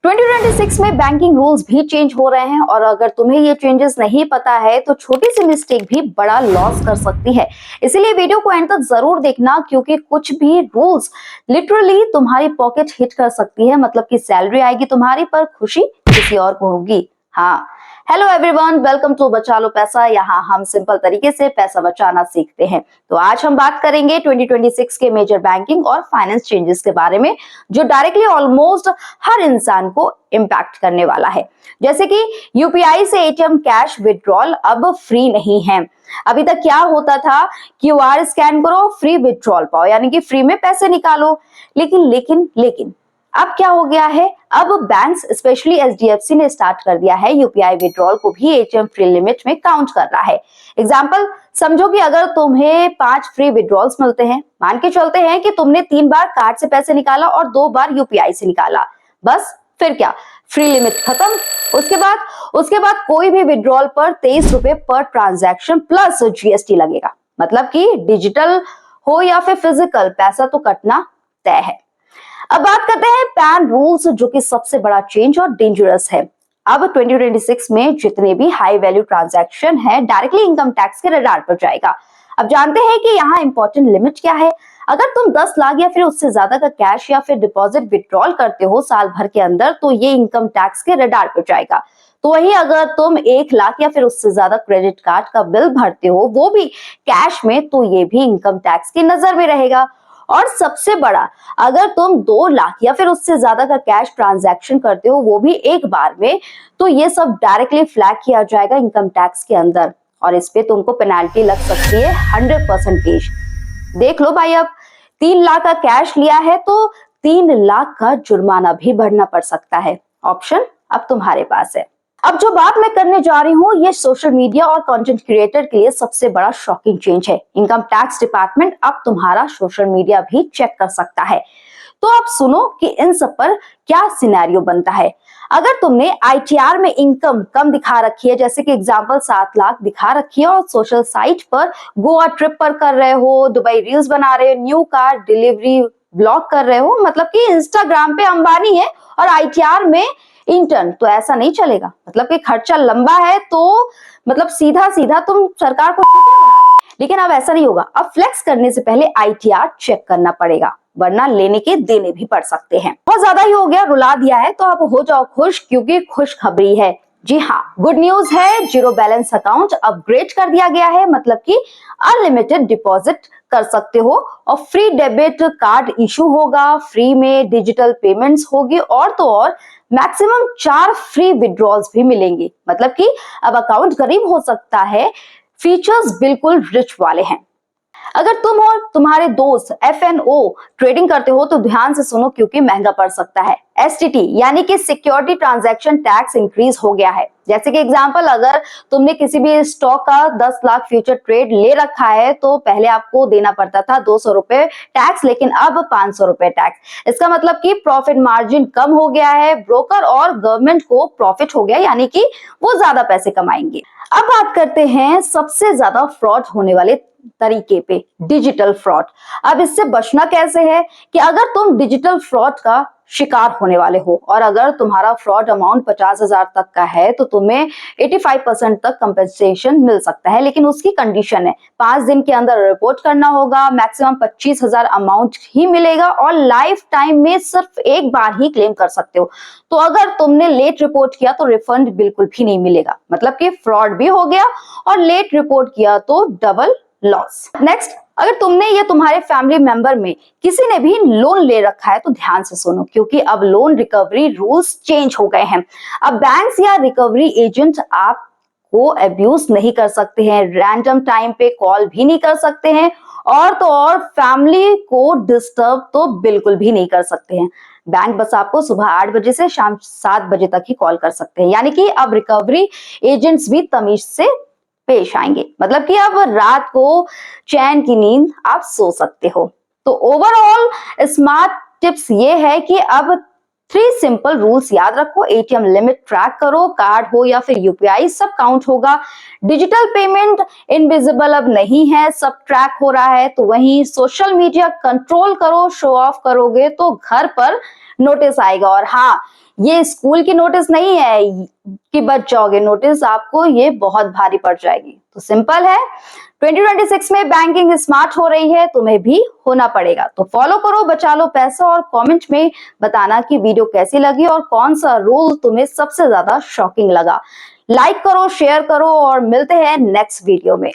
2026 में banking rules भी change हो रहे हैं और अगर तुम्हें ये चेंजेस नहीं पता है तो छोटी सी मिस्टेक भी बड़ा लॉस कर सकती है। इसीलिए वीडियो को एंड तक जरूर देखना, क्योंकि कुछ भी रूल्स लिटरली तुम्हारी पॉकेट हिट कर सकती है। मतलब कि सैलरी आएगी तुम्हारी पर खुशी किसी और को होगी। हाँ, हेलो एवरीवन, वेलकम टू बचा लो पैसा। यहाँ हम सिंपल तरीके से पैसा बचाना सीखते हैं। तो आज हम बात करेंगे 2026 के मेजर बैंकिंग और फाइनेंस चेंजेस के बारे में, जो डायरेक्टली ऑलमोस्ट हर इंसान को इम्पैक्ट करने वाला है। जैसे कि यूपीआई से एटीएम कैश विड्रॉल अब फ्री नहीं है। अभी तक क्या होता था, क्यूआर स्कैन करो फ्री विड्रॉल पाओ, यानी कि फ्री में पैसे निकालो। लेकिन अब क्या हो गया है, अब बैंक्स स्पेशली एचडीएफसी ने स्टार्ट कर दिया है यूपीआई विड्रॉल को भी एटीएम फ्री लिमिट में काउंट कर रहा है। एग्जांपल समझो कि अगर तुम्हें 5 फ्री विड्रॉल्स मिलते हैं, मान के चलते हैं कि तुमने 3 बार कार्ड से पैसे निकाला और 2 बार यूपीआई से निकाला, बस फिर क्या, फ्री लिमिट खत्म। उसके बाद कोई भी विड्रॉल पर 23 रुपए पर ट्रांजैक्शन प्लस जीएसटी लगेगा। मतलब कि डिजिटल हो या फिर फिजिकल, पैसा तो कटना तय है। अब बात करते हैं पैन रूल्स, जो कि सबसे बड़ा चेंज और डेंजरस है। अब 2026 में जितने भी हाई वैल्यू ट्रांजैक्शन है डायरेक्टली इनकम टैक्स के रडार पर जाएगा। अब जानते हैं कि यहाँ इंपॉर्टेंट लिमिट क्या है। अगर तुम 10 लाख या फिर उससे ज्यादा का कैश या फिर डिपॉजिट विड्रॉल करते हो साल भर के अंदर, तो ये इनकम टैक्स के रडार पर जाएगा। तो वही अगर तुम 1 लाख या फिर उससे ज्यादा क्रेडिट कार्ड का बिल भरते हो, वो भी कैश में, तो ये भी इनकम टैक्स की नजर में रहेगा। और सबसे बड़ा, अगर तुम 2 लाख या फिर उससे ज्यादा का कैश ट्रांजैक्शन करते हो, वो भी एक बार में, तो ये सब डायरेक्टली फ्लैग किया जाएगा इनकम टैक्स के अंदर और इस पे तुमको पेनाल्टी लग सकती है 100%। देख लो भाई, अब 3 लाख का कैश लिया है तो 3 लाख का जुर्माना भी भरना पड़ सकता है। ऑप्शन अब तुम्हारे पास है। अब जो बात मैं करने जा रही हूँ, ये सोशल मीडिया और कंटेंट क्रिएटर के लिए सबसे बड़ा शॉकिंग चेंज है। इनकम टैक्स डिपार्टमेंट अब तुम्हारा सोशल मीडिया भी चेक कर सकता है। तो अब सुनो कि इन सब पर क्या सिनेरियो बनता है। अगर तुमने आईटीआर में इनकम कम दिखा रखी है, जैसे कि एग्जांपल 7 लाख दिखा रखी है, और सोशल साइट पर गोवा ट्रिप पर कर रहे हो, दुबई रील्स बना रहे हो, न्यू कार डिलीवरी ब्लॉग कर रहे हो, मतलब कि इंस्टाग्राम पे अंबानी है और आईटीआर में इंटर्न, तो ऐसा नहीं चलेगा। मतलब कि खर्चा लंबा है, तो मतलब सीधा सीधा तुम सरकार को चूतिया बना रहे। लेकिन अब ऐसा नहीं होगा। अब फ्लेक्स करने से पहले आईटीआर चेक करना पड़ेगा, वरना लेने के देने भी पड़ सकते हैं। बहुत ज्यादा ही हो गया, रुला दिया है, तो अब हो जाओ खुश, क्योंकि खुशखबरी है। जी हाँ, गुड न्यूज है। जीरो बैलेंस अकाउंट अपग्रेड कर दिया गया है। मतलब कि अनलिमिटेड डिपॉजिट कर सकते हो और फ्री डेबिट कार्ड इशू होगा, फ्री में डिजिटल पेमेंट्स होगी, और तो और मैक्सिमम 4 फ्री विड्रॉल्स भी मिलेंगे। मतलब कि अब अकाउंट गरीब हो सकता है, फीचर्स बिल्कुल रिच वाले हैं। अगर तुम और तुम्हारे दोस्त एफएनओ ट्रेडिंग करते हो तो ध्यान से सुनो, क्योंकि महंगा पड़ सकता है। एसटीटी यानी कि सिक्योरिटी ट्रांजैक्शन टैक्स इंक्रीज हो गया है। जैसे कि एग्जांपल, अगर तुमने किसी भी स्टॉक का 10 लाख फ्यूचर ट्रेड ले रखा है, तो पहले आपको देना पड़ता था 200 रुपए टैक्स, लेकिन अब 500 रुपए टैक्स। इसका मतलब कि प्रॉफिट मार्जिन कम हो गया है, ब्रोकर और गवर्नमेंट को प्रॉफिट हो गया, यानी कि वो ज्यादा पैसे कमाएंगे। अब बात करते हैं सबसे ज्यादा फ्रॉड होने वाले तरीके पे, डिजिटल फ्रॉड। अब इससे बचना कैसे है कि अगर तुम डिजिटल फ्रॉड का शिकार होने वाले हो और अगर तुम्हारा फ्रॉड अमाउंट 50,000 तक का है, तो तुम्हें 85% तक कंपेंसेशन मिल सकता है। लेकिन उसकी कंडीशन है 5 दिन के अंदर रिपोर्ट करना होगा, मैक्सिमम 25,000 अमाउंट ही मिलेगा और लाइफ टाइम में सिर्फ एक बार ही क्लेम कर सकते हो। तो अगर तुमने लेट रिपोर्ट किया तो रिफंड बिल्कुल भी नहीं मिलेगा। मतलब कि फ्रॉड भी हो गया और लेट रिपोर्ट किया तो डबल लॉस। नेक्स्ट, अगर तुमने या तुम्हारे फैमिली मेंबर में किसी ने भी लोन ले रखा है तो ध्यान से सुनो, क्योंकि अब लोन रिकवरी रूल्स चेंज हो गए हैं। अब बैंक्स या रिकवरी एजेंट आपको अब्यूज नहीं कर सकते हैं, रैंडम टाइम पे कॉल भी नहीं कर सकते हैं, और तो और फैमिली को डिस्टर्ब तो बिल्कुल भी नहीं कर सकते हैं। बैंक बस आपको सुबह 8 बजे से शाम 7 बजे तक ही कॉल कर सकते हैं। यानी कि अब रिकवरी एजेंट्स भी तमीज से पेश आएंगे। मतलब कि अब रात को चैन की नींद आप सो सकते हो। तो ओवरऑल स्मार्ट टिप्स ये है कि अब 3 सिंपल रूल्स याद रखो। एटीएम लिमिट ट्रैक करो, कार्ड हो या फिर यूपीआई सब काउंट होगा। डिजिटल पेमेंट इनविजिबल अब नहीं है, सब ट्रैक हो रहा है। तो वहीं सोशल मीडिया कंट्रोल करो, शो ऑफ करोगे तो घर पर नोटिस आएगा। और हाँ, ये स्कूल की नोटिस नहीं है कि बच जाओगे, नोटिस आपको ये बहुत भारी पड़ जाएगी। तो सिंपल है, 2026 में बैंकिंग स्मार्ट हो रही है, तुम्हें भी होना पड़ेगा। तो फॉलो करो, बचा लो पैसा, और कमेंट में बताना कि वीडियो कैसी लगी और कौन सा रूल तुम्हें सबसे ज्यादा शॉकिंग लगा। लाइक करो, शेयर करो और मिलते हैं नेक्स्ट वीडियो में।